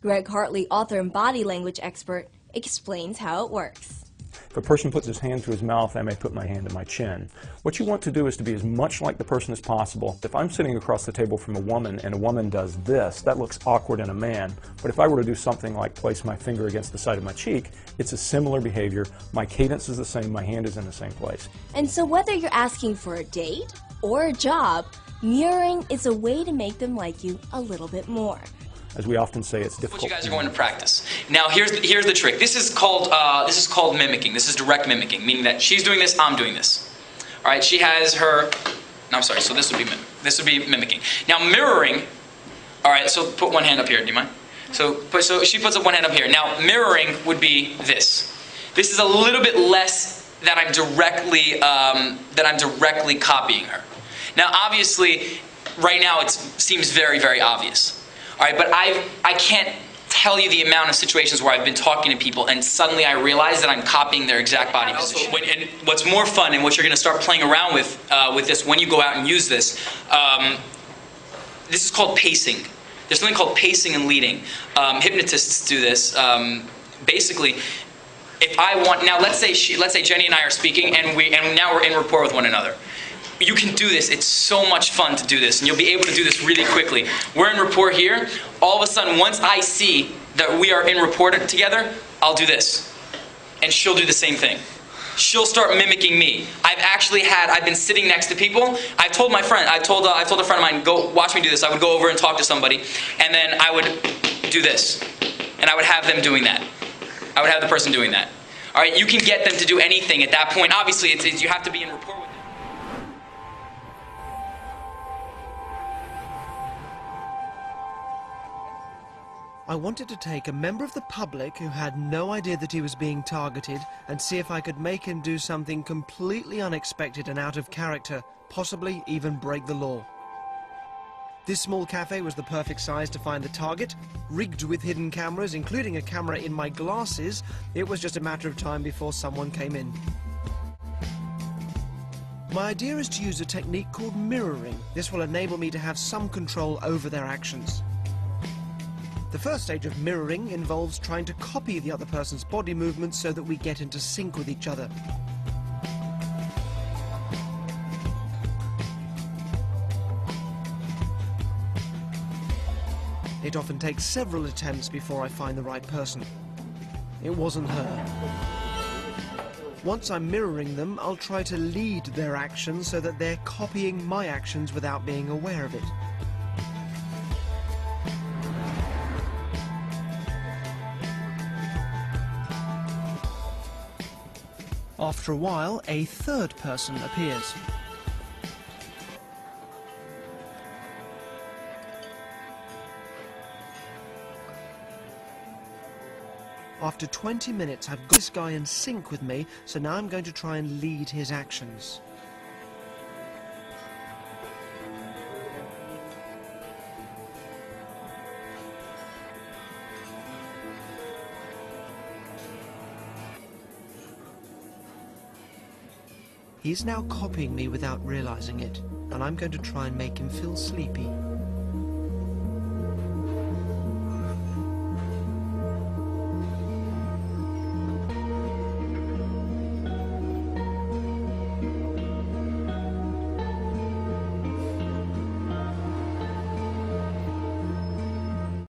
Greg Hartley, author and body language expert, explains how it works. If a person puts his hand to his mouth, I may put my hand to my chin. What you want to do is to be as much like the person as possible. If I'm sitting across the table from a woman and a woman does this, that looks awkward in a man. But if I were to do something like place my finger against the side of my cheek, it's a similar behavior. My cadence is the same, my hand is in the same place. And so whether you're asking for a date or a job, mirroring is a way to make them like you a little bit more. As we often say, it's difficult. What you guys are going to practice. Now, here's the trick. This is called mimicking. This is direct mimicking, meaning that she's doing this, I'm doing this. All right, she has her. No, I'm sorry. So this would be mimicking. Now, mirroring. All right, so put one hand up here. Do you mind? So she puts up one hand up here. Now, mirroring would be this. This is a little bit less that I'm directly copying her. Now, obviously, right now it seems very, very obvious. All right, but I can't tell you the amount of situations where I've been talking to people and suddenly I realize that I'm copying their exact body position. And what's more fun and what you're going to start playing around with this when you go out and use this, this is called pacing. There's something called pacing and leading. Hypnotists do this. Basically, if I want, now let's say Jenny and I are speaking and now we're in rapport with one another. You can do this. It's so much fun to do this, and you'll be able to do this really quickly. We're in rapport here. All of a sudden, once I see that we are in rapport together, I'll do this, and she'll do the same thing. She'll start mimicking me. I've been sitting next to people. I told a friend of mine, go watch me do this. I would go over and talk to somebody, and then I would do this, and I would have them doing that. I would have the person doing that. All right, you can get them to do anything at that point. Obviously, you have to be in rapport with them. I wanted to take a member of the public who had no idea that he was being targeted and see if I could make him do something completely unexpected and out of character, possibly even break the law. This small cafe was the perfect size to find the target. Rigged with hidden cameras, including a camera in my glasses, it was just a matter of time before someone came in. My idea is to use a technique called mirroring. This will enable me to have some control over their actions. The first stage of mirroring involves trying to copy the other person's body movements so that we get into sync with each other. It often takes several attempts before I find the right person. It wasn't her. Once I'm mirroring them, I'll try to lead their actions so that they're copying my actions without being aware of it. After a while, a third person appears. After 20 minutes, I've got this guy in sync with me, so now I'm going to try and lead his actions. He's now copying me without realizing it, and I'm going to try and make him feel sleepy.